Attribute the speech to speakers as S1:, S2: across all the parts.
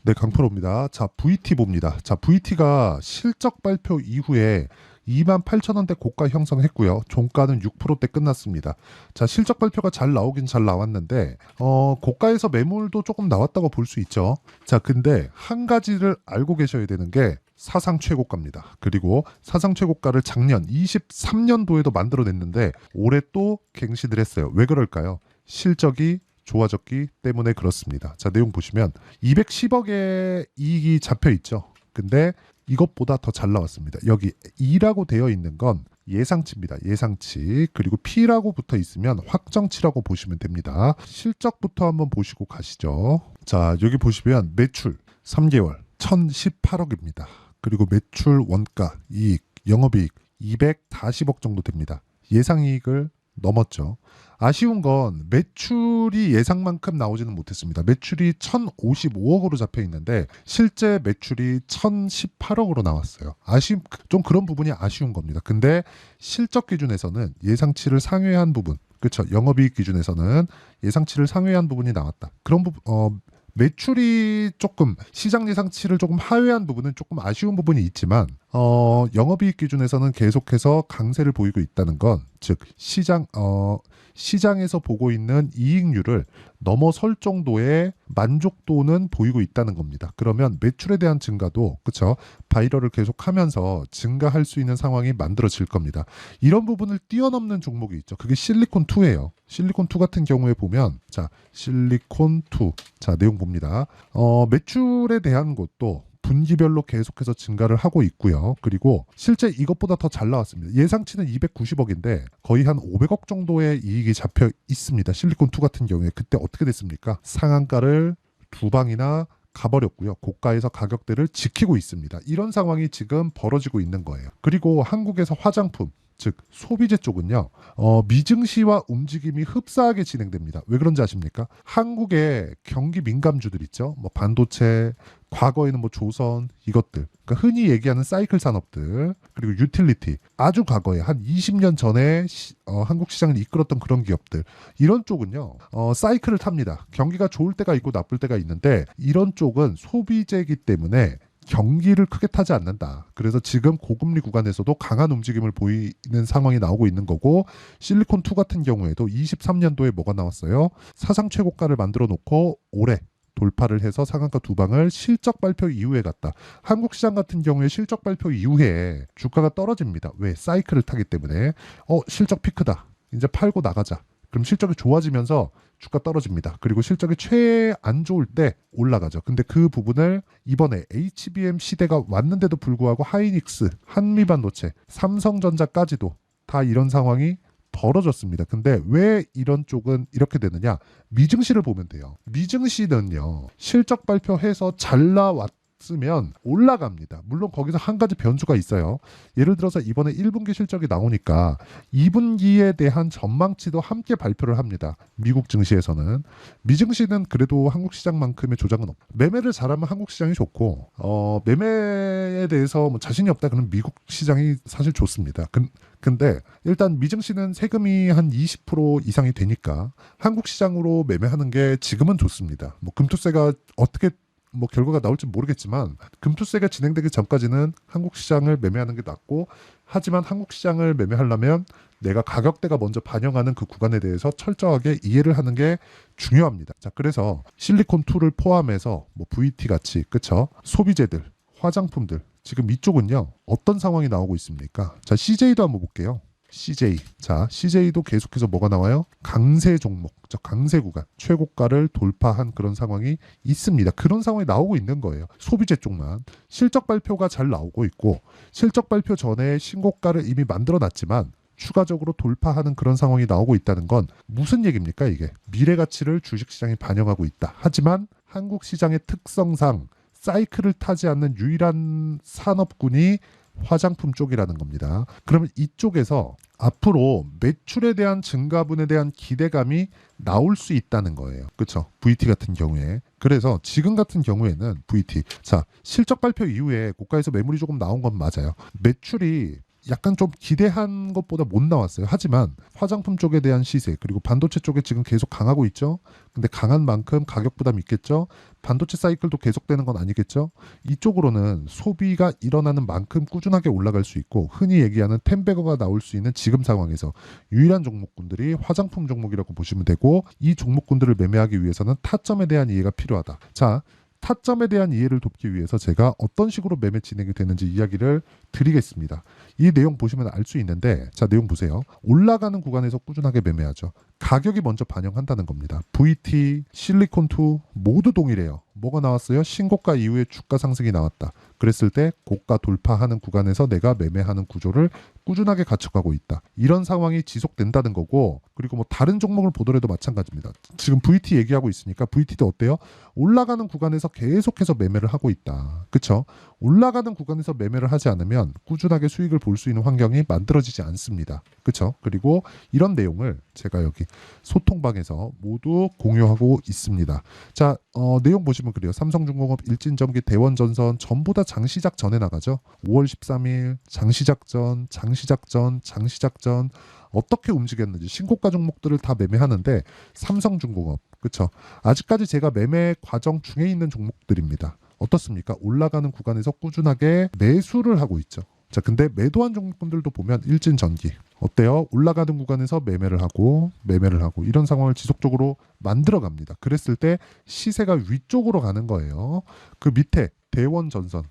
S1: 네, 강프로입니다. 자, VT 봅니다. 자, VT가 실적 발표 이후에 28,000원대 고가 형성했고요. 종가는 6%대 끝났습니다. 자, 실적 발표가 잘 나오긴 잘 나왔는데 고가에서 매물도 조금 나왔다고 볼 수 있죠. 자, 근데 한 가지를 알고 계셔야 되는 게 사상 최고가입니다. 그리고 사상 최고가를 작년 23년도에도 만들어냈는데 올해 또 갱신을 했어요. 왜 그럴까요? 실적이 좋아졌기 때문에 그렇습니다. 자, 내용 보시면 210억의 이익이 잡혀 있죠. 근데 이것보다 더 잘 나왔습니다. 여기 E라고 되어 있는 건 예상치입니다. 예상치. 그리고 P라고 붙어 있으면 확정치라고 보시면 됩니다. 실적부터 한번 보시고 가시죠. 자, 여기 보시면 매출 3개월 1018억입니다. 그리고 매출 원가, 이익, 영업이익 240억 정도 됩니다. 예상이익을 넘었죠. 아쉬운 건 매출이 예상만큼 나오지는 못했습니다. 매출이 1,055억으로 잡혀 있는데 실제 매출이 1,018억으로 나왔어요. 좀 그런 부분이 아쉬운 겁니다. 근데 실적 기준에서는 예상치를 상회한 부분, 그렇죠. 영업이익 기준에서는 예상치를 상회한 부분이 나왔다. 그런 부분, 매출이 조금 시장 예상치를 조금 하회한 부분은 조금 아쉬운 부분이 있지만 영업이익 기준에서는 계속해서 강세를 보이고 있다는 건 즉 시장에서 보고 있는 이익률을 넘어설 정도의 만족도는 보이고 있다는 겁니다. 그러면 매출에 대한 증가도 그렇죠. 바이럴을 계속하면서 증가할 수 있는 상황이 만들어질 겁니다. 이런 부분을 뛰어넘는 종목이 있죠. 그게 실리콘2예요. 실리콘2 같은 경우에 보면 자, 실리콘2 자, 내용 봅니다. 매출에 대한 것도 분기별로 계속해서 증가를 하고 있고요. 그리고 실제 이것보다 더 잘 나왔습니다. 예상치는 290억인데 거의 한 500억 정도의 이익이 잡혀 있습니다. 실리콘2 같은 경우에 그때 어떻게 됐습니까? 상한가를 두 방이나 가버렸고요. 고가에서 가격대를 지키고 있습니다. 이런 상황이 지금 벌어지고 있는 거예요. 그리고 한국에서 화장품 즉 소비재 쪽은요 미증시와 움직임이 흡사하게 진행됩니다. 왜 그런지 아십니까? 한국의 경기 민감주들 있죠. 뭐 반도체, 과거에는 뭐 조선 이것들, 그러니까 흔히 얘기하는 사이클 산업들, 그리고 유틸리티, 아주 과거에 한 20년 전에 한국 시장을 이끌었던 그런 기업들, 이런 쪽은요 사이클을 탑니다. 경기가 좋을 때가 있고 나쁠 때가 있는데 이런 쪽은 소비재이기 때문에 경기를 크게 타지 않는다. 그래서 지금 고금리 구간에서도 강한 움직임을 보이는 상황이 나오고 있는 거고, 실리콘2 같은 경우에도 23년도에 뭐가 나왔어요? 사상 최고가를 만들어 놓고 올해 돌파를 해서 상한가 두 방을 실적 발표 이후에 갔다. 한국 시장 같은 경우에 실적 발표 이후에 주가가 떨어집니다. 왜? 사이클을 타기 때문에 실적 피크다. 이제 팔고 나가자. 그럼 실적이 좋아지면서 주가 떨어집니다. 그리고 실적이 최 안 좋을 때 올라가죠. 근데 그 부분을 이번에 HBM 시대가 왔는데도 불구하고 하이닉스, 한미반도체, 삼성전자까지도 다 이런 상황이 벌어졌습니다. 근데 왜 이런 쪽은 이렇게 되느냐? 미증시를 보면 돼요. 미증시는요, 실적 발표해서 잘 나왔으면 올라갑니다. 물론 거기서 한 가지 변수가 있어요. 예를 들어서 이번에 1분기 실적이 나오니까 2분기에 대한 전망치도 함께 발표를 합니다. 미국 증시에서는. 미증시는 그래도 한국 시장만큼의 조작은 없고, 매매를 잘하면 한국 시장이 좋고, 매매에 대해서 뭐 자신이 없다 그러면 미국 시장이 사실 좋습니다. 근데 일단 미증시는 세금이 한 20% 이상이 되니까 한국 시장으로 매매하는 게 지금은 좋습니다. 뭐 금투세가 어떻게 뭐 결과가 나올지 모르겠지만 금투세가 진행되기 전까지는 한국 시장을 매매하는 게 낫고, 하지만 한국 시장을 매매하려면 내가 가격대가 먼저 반영하는 그 구간에 대해서 철저하게 이해를 하는 게 중요합니다. 자, 그래서 실리콘2를 포함해서 뭐 VT 같이 그쵸? 소비재들, 화장품들, 지금 이쪽은요 어떤 상황이 나오고 있습니까? 자, CJ도 한번 볼게요. CJ. 자, CJ도 계속해서 뭐가 나와요? 강세 종목, 저 강세 구간, 최고가를 돌파한 그런 상황이 있습니다. 그런 상황이 나오고 있는 거예요. 소비재 쪽만. 실적 발표가 잘 나오고 있고, 실적 발표 전에 신고가를 이미 만들어 놨지만 추가적으로 돌파하는 그런 상황이 나오고 있다는 건 무슨 얘기입니까, 이게? 미래 가치를 주식시장이 반영하고 있다. 하지만 한국 시장의 특성상 사이클을 타지 않는 유일한 산업군이 화장품 쪽이라는 겁니다. 그러면 이쪽에서 앞으로 매출에 대한 증가분에 대한 기대감이 나올 수 있다는 거예요. 그렇죠? VT 같은 경우에. 그래서 지금 같은 경우에는 VT. 자, 실적 발표 이후에 고가에서 매물이 조금 나온 건 맞아요. 매출이 약간 좀 기대한 것보다 못 나왔어요. 하지만 화장품 쪽에 대한 시세 그리고 반도체 쪽에 지금 계속 강하고 있죠. 근데 강한 만큼 가격 부담이 있겠죠. 반도체 사이클도 계속되는 건 아니겠죠. 이쪽으로는 소비가 일어나는 만큼 꾸준하게 올라갈 수 있고 흔히 얘기하는 텐베거가 나올 수 있는 지금 상황에서 유일한 종목군들이 화장품 종목이라고 보시면 되고 이 종목군들을 매매하기 위해서는 타점에 대한 이해가 필요하다. 자, 타점에 대한 이해를 돕기 위해서 제가 어떤 식으로 매매 진행이 되는지 이야기를 드리겠습니다. 이 내용 보시면 알 수 있는데 자 내용 보세요. 올라가는 구간에서 꾸준하게 매매하죠. 가격이 먼저 반영한다는 겁니다. VT, 실리콘2 모두 동일해요. 뭐가 나왔어요? 신고가 이후에 주가 상승이 나왔다. 그랬을 때 고가 돌파하는 구간에서 내가 매매하는 구조를 꾸준하게 갖춰가고 있다. 이런 상황이 지속된다는 거고 그리고 뭐 다른 종목을 보더라도 마찬가지입니다. 지금 VT 얘기하고 있으니까 VT도 어때요? 올라가는 구간에서 계속해서 매매를 하고 있다. 그쵸? 올라가는 구간에서 매매를 하지 않으면 꾸준하게 수익을 볼 수 있는 환경이 만들어지지 않습니다. 그쵸? 그리고 이런 내용을 제가 여기 소통방에서 모두 공유하고 있습니다. 자, 내용 보시면 그래요. 삼성중공업, 일진전기, 대원전선 전부 다 장시작 전에 나가죠. 5월 13일 장시작 전, 장시작 전, 장시작 전 어떻게 움직였는지 신고가 종목들을 다 매매하는데 삼성중공업, 그쵸? 아직까지 제가 매매 과정 중에 있는 종목들입니다. 어떻습니까? 올라가는 구간에서 꾸준하게 매수를 하고 있죠. 자, 근데 매도한 종목분들도 보면 일진전기 어때요? 올라가는 구간에서 매매를 하고 이런 상황을 지속적으로 만들어 갑니다. 그랬을 때 시세가 위쪽으로 가는 거예요. 그 밑에 대원전선.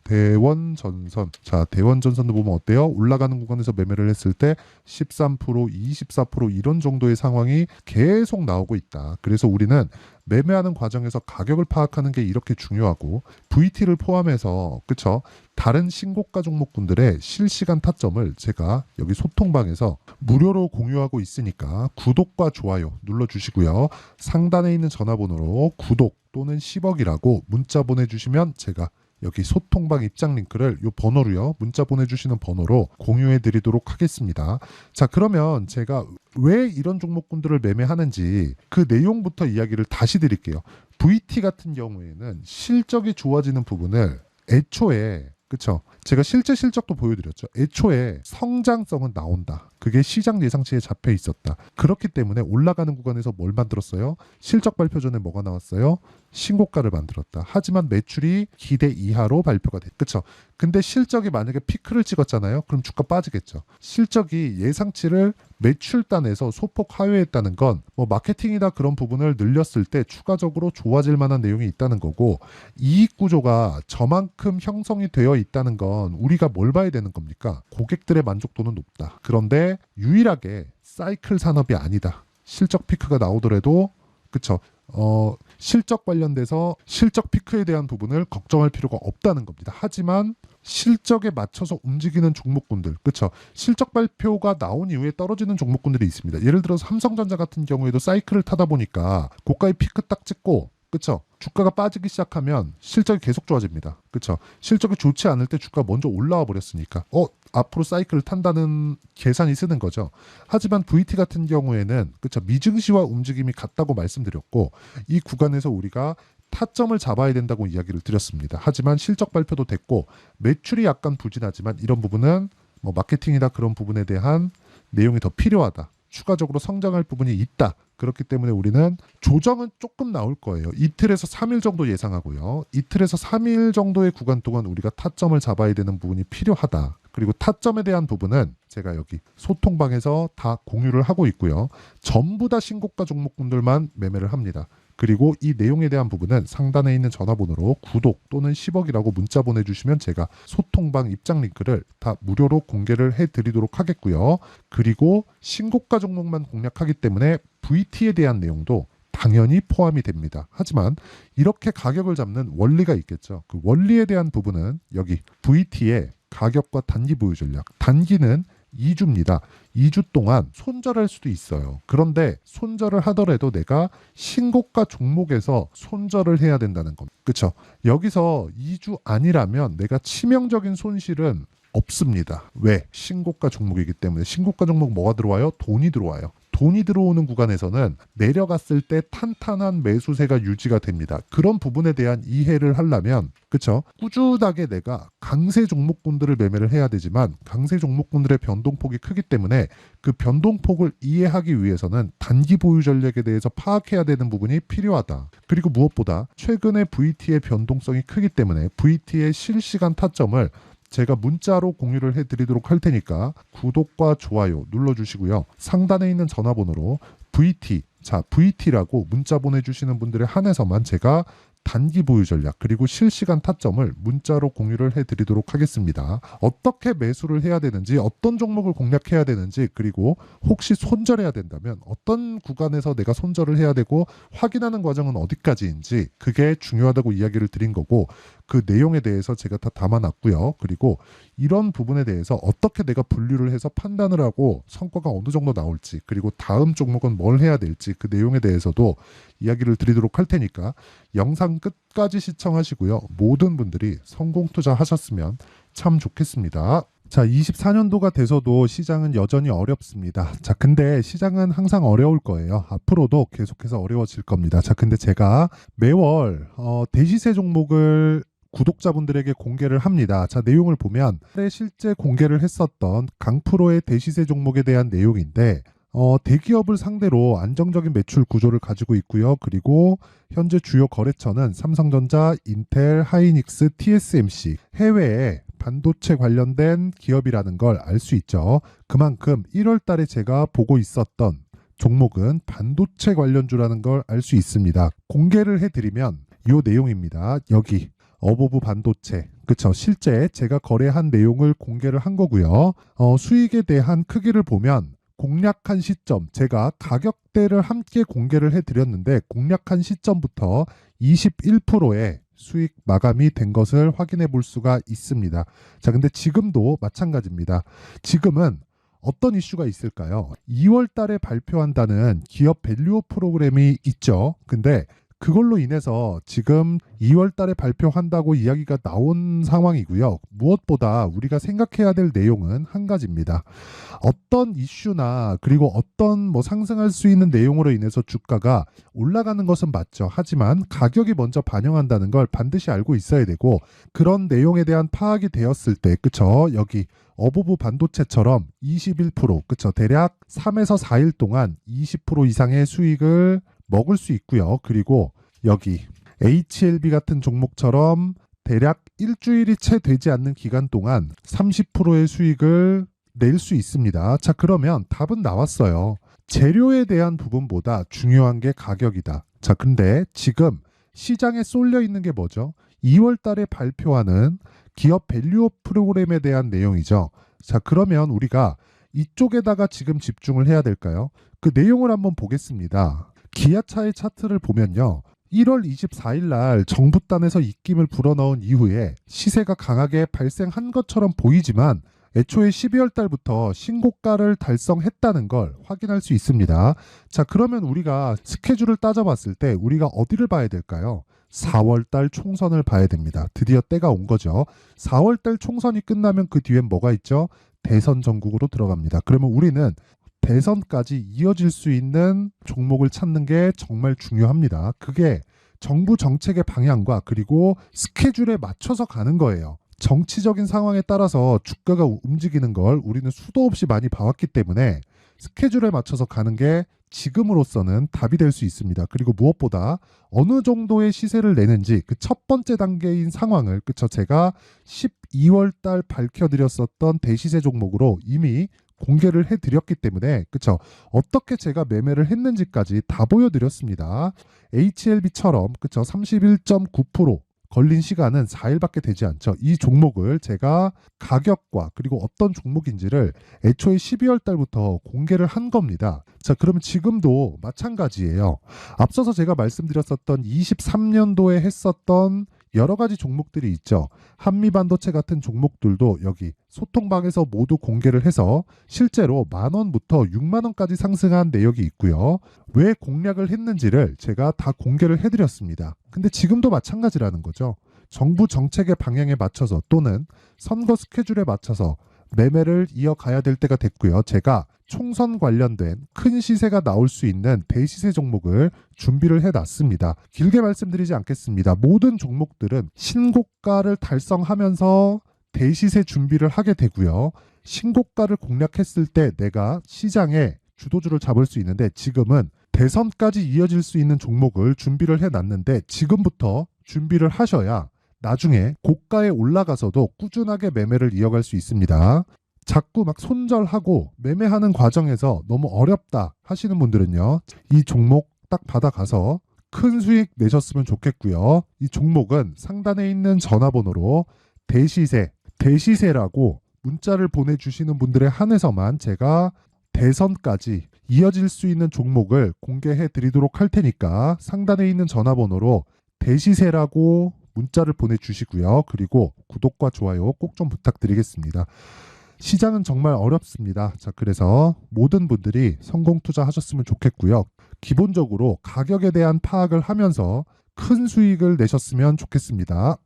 S1: 자, 대원전선도 보면 어때요? 올라가는 구간에서 매매를 했을 때 13%, 24% 이런 정도의 상황이 계속 나오고 있다. 그래서 우리는 매매하는 과정에서 가격을 파악하는 게 이렇게 중요하고 VT를 포함해서 그쵸? 다른 신고가 종목군들의 실시간 타점을 제가 여기 소통방에서 무료로 공유하고 있으니까 구독과 좋아요 눌러주시고요. 상단에 있는 전화번호로 구독 또는 10억이라고 문자 보내주시면 제가 여기 소통방 입장 링크를 이 번호로요. 문자 보내주시는 번호로 공유해 드리도록 하겠습니다. 자, 그러면 제가 왜 이런 종목군들을 매매하는지 그 내용부터 이야기를 다시 드릴게요. VT 같은 경우에는 실적이 좋아지는 부분을 애초에 그쵸? 제가 실제 실적도 보여드렸죠. 애초에 성장성은 나온다. 그게 시장 예상치에 잡혀 있었다. 그렇기 때문에 올라가는 구간에서 뭘 만들었어요? 실적 발표 전에 뭐가 나왔어요? 신고가를 만들었다. 하지만 매출이 기대 이하로 발표가 됐. 그쵸? 근데 실적이 만약에 피크를 찍었잖아요. 그럼 주가 빠지겠죠. 실적이 예상치를 매출단에서 소폭 하회했다는 건 뭐 마케팅이나 그런 부분을 늘렸을 때 추가적으로 좋아질 만한 내용이 있다는 거고 이익 구조가 저만큼 형성이 되어 있다는 건 우리가 뭘 봐야 되는 겁니까? 고객들의 만족도는 높다. 그런데 유일하게 사이클 산업이 아니다. 실적 피크가 나오더라도 그쵸? 실적 관련돼서 실적 피크에 대한 부분을 걱정할 필요가 없다는 겁니다. 하지만 실적에 맞춰서 움직이는 종목군들, 그렇죠? 실적 발표가 나온 이후에 떨어지는 종목군들이 있습니다. 예를 들어서 삼성전자 같은 경우에도 사이클을 타다 보니까 고가의 피크 딱 찍고, 그렇죠? 주가가 빠지기 시작하면 실적이 계속 좋아집니다. 그렇죠? 실적이 좋지 않을 때 주가 먼저 올라와 버렸으니까 앞으로 사이클을 탄다는 계산이 쓰는 거죠. 하지만 VT 같은 경우에는 그렇죠? 미증시와 움직임이 같다고 말씀드렸고 이 구간에서 우리가 타점을 잡아야 된다고 이야기를 드렸습니다. 하지만 실적 발표도 됐고 매출이 약간 부진하지만 이런 부분은 뭐 마케팅이나 그런 부분에 대한 내용이 더 필요하다. 추가적으로 성장할 부분이 있다. 그렇기 때문에 우리는 조정은 조금 나올 거예요. 이틀에서 3일 정도 예상하고요. 이틀에서 3일 정도의 구간 동안 우리가 타점을 잡아야 되는 부분이 필요하다. 그리고 타점에 대한 부분은 제가 여기 소통방에서 다 공유를 하고 있고요. 전부 다 신고가 종목군들만 매매를 합니다. 그리고 이 내용에 대한 부분은 상단에 있는 전화번호로 구독 또는 10억이라고 문자 보내주시면 제가 소통방 입장 링크를 다 무료로 공개를 해드리도록 하겠고요. 그리고 신고가 종목만 공략하기 때문에 VT에 대한 내용도 당연히 포함이 됩니다. 하지만 이렇게 가격을 잡는 원리가 있겠죠. 그 원리에 대한 부분은 여기 VT의 가격과 단기 보유 전략. 단기는 2주입니다. 2주 동안 손절할 수도 있어요. 그런데 손절을 하더라도 내가 신고가 종목에서 손절을 해야 된다는 겁니다. 그렇죠? 여기서 2주 아니라면 내가 치명적인 손실은 없습니다. 왜? 신고가 종목이기 때문에. 신고가 종목 뭐가 들어와요? 돈이 들어와요. 돈이 들어오는 구간에서는 내려갔을 때 탄탄한 매수세가 유지가 됩니다. 그런 부분에 대한 이해를 하려면 그쵸? 꾸준하게 내가 강세 종목군들을 매매를 해야 되지만 강세 종목군들의 변동폭이 크기 때문에 그 변동폭을 이해하기 위해서는 단기 보유 전략에 대해서 파악해야 되는 부분이 필요하다. 그리고 무엇보다 최근에 VT의 변동성이 크기 때문에 VT의 실시간 타점을 제가 문자로 공유를 해드리도록 할 테니까 구독과 좋아요 눌러주시고요. 상단에 있는 전화번호로 VT라고 문자 보내주시는 분들에 한해서만 제가 단기 보유 전략 그리고 실시간 타점을 문자로 공유를 해드리도록 하겠습니다. 어떻게 매수를 해야 되는지 어떤 종목을 공략해야 되는지 그리고 혹시 손절해야 된다면 어떤 구간에서 내가 손절을 해야 되고 확인하는 과정은 어디까지인지 그게 중요하다고 이야기를 드린 거고 그 내용에 대해서 제가 다 담아놨고요. 그리고 이런 부분에 대해서 어떻게 내가 분류를 해서 판단을 하고 성과가 어느 정도 나올지 그리고 다음 종목은 뭘 해야 될지 그 내용에 대해서도 이야기를 드리도록 할 테니까 영상 끝까지 시청하시고요. 모든 분들이 성공 투자하셨으면 참 좋겠습니다. 자, 24년도가 돼서도 시장은 여전히 어렵습니다. 자, 근데 시장은 항상 어려울 거예요. 앞으로도 계속해서 어려워질 겁니다. 자, 근데 제가 매월 대시세 종목을 구독자분들에게 공개를 합니다. 자, 내용을 보면 실제 공개를 했었던 강프로의 대시세 종목에 대한 내용인데 대기업을 상대로 안정적인 매출 구조를 가지고 있고요. 그리고 현재 주요 거래처는 삼성전자, 인텔, 하이닉스, TSMC, 해외에 반도체 관련된 기업이라는 걸 알 수 있죠. 그만큼 1월 달에 제가 보고 있었던 종목은 반도체 관련주라는 걸 알 수 있습니다. 공개를 해드리면 이 내용입니다. 여기 어보브 반도체 그쵸 실제 제가 거래한 내용을 공개를 한 거고요. 수익에 대한 크기를 보면 공략한 시점 제가 가격대를 함께 공개를 해드렸는데 공략한 시점부터 21%의 수익 마감이 된 것을 확인해 볼 수가 있습니다. 자, 근데 지금도 마찬가지입니다. 지금은 어떤 이슈가 있을까요? 2월 달에 발표한다는 기업 밸류업 프로그램이 있죠. 근데 그걸로 인해서 지금 2월 달에 발표한다고 이야기가 나온 상황이고요. 무엇보다 우리가 생각해야 될 내용은 한 가지입니다. 어떤 이슈나 그리고 어떤 상승할 수 있는 내용으로 인해서 주가가 올라가는 것은 맞죠. 하지만 가격이 먼저 반영한다는 걸 반드시 알고 있어야 되고 그런 내용에 대한 파악이 되었을 때 그쵸? 여기 어보브 반도체처럼 21% 그쵸? 대략 3에서 4일 동안 20% 이상의 수익을 먹을 수 있고요. 그리고 여기 HLB 같은 종목처럼 대략 일주일이 채 되지 않는 기간 동안 30%의 수익을 낼 수 있습니다. 자, 그러면 답은 나왔어요. 재료에 대한 부분보다 중요한 게 가격이다. 자, 근데 지금 시장에 쏠려 있는 게 뭐죠? 2월 달에 발표하는 기업 밸류업 프로그램에 대한 내용이죠. 자, 그러면 우리가 이쪽에다가 지금 집중을 해야 될까요? 그 내용을 한번 보겠습니다. 기아차의 차트를 보면요. 1월 24일 날 정부단에서 입김을 불어넣은 이후에 시세가 강하게 발생한 것처럼 보이지만 애초에 12월 달부터 신고가를 달성했다는 걸 확인할 수 있습니다. 자, 그러면 우리가 스케줄을 따져봤을 때 우리가 어디를 봐야 될까요? 4월 달 총선을 봐야 됩니다. 드디어 때가 온 거죠. 4월 달 총선이 끝나면 그 뒤엔 뭐가 있죠? 대선 전국으로 들어갑니다. 그러면 우리는 대선까지 이어질 수 있는 종목을 찾는 게 정말 중요합니다. 그게 정부 정책의 방향과 그리고 스케줄에 맞춰서 가는 거예요. 정치적인 상황에 따라서 주가가 움직이는 걸 우리는 수도 없이 많이 봐왔기 때문에 스케줄에 맞춰서 가는 게 지금으로서는 답이 될 수 있습니다. 그리고 무엇보다 어느 정도의 시세를 내는지 그 첫 번째 단계인 상황을 그쵸 제가 12월 달 밝혀드렸었던 대시세 종목으로 이미 공개를 해드렸기 때문에 그쵸 어떻게 제가 매매를 했는지까지 다 보여드렸습니다. HLB처럼 그쵸 31.9% 걸린 시간은 4일밖에 되지 않죠. 이 종목을 제가 가격과 그리고 어떤 종목인지를 애초에 12월 달부터 공개를 한 겁니다. 자, 그러면 지금도 마찬가지예요. 앞서서 제가 말씀드렸었던 23년도에 했었던 여러 가지 종목들이 있죠. 한미반도체 같은 종목들도 여기 소통방에서 모두 공개를 해서 실제로 10,000원부터 60,000원까지 상승한 내역이 있고요. 왜 공략을 했는지를 제가 다 공개를 해드렸습니다. 근데 지금도 마찬가지라는 거죠. 정부 정책의 방향에 맞춰서 또는 선거 스케줄에 맞춰서 매매를 이어가야 될 때가 됐고요. 제가 총선 관련된 큰 시세가 나올 수 있는 대시세 종목을 준비를 해놨습니다. 길게 말씀드리지 않겠습니다. 모든 종목들은 신고가를 달성하면서 대시세 준비를 하게 되고요. 신고가를 공략했을 때 내가 시장에 주도주를 잡을 수 있는데, 지금은 대선까지 이어질 수 있는 종목을 준비를 해놨는데 지금부터 준비를 하셔야 나중에 고가에 올라가서도 꾸준하게 매매를 이어갈 수 있습니다. 자꾸 막 손절하고 매매하는 과정에서 너무 어렵다 하시는 분들은요, 이 종목 딱 받아가서 큰 수익 내셨으면 좋겠고요. 이 종목은 상단에 있는 전화번호로 대시세라고 문자를 보내주시는 분들에 한해서만 제가 대선까지 이어질 수 있는 종목을 공개해 드리도록 할 테니까 상단에 있는 전화번호로 대시세라고 문자를 보내주시고요. 그리고 구독과 좋아요 꼭 좀 부탁드리겠습니다. 시장은 정말 어렵습니다. 자, 그래서 모든 분들이 성공 투자하셨으면 좋겠고요. 기본적으로 가격에 대한 파악을 하면서 큰 수익을 내셨으면 좋겠습니다.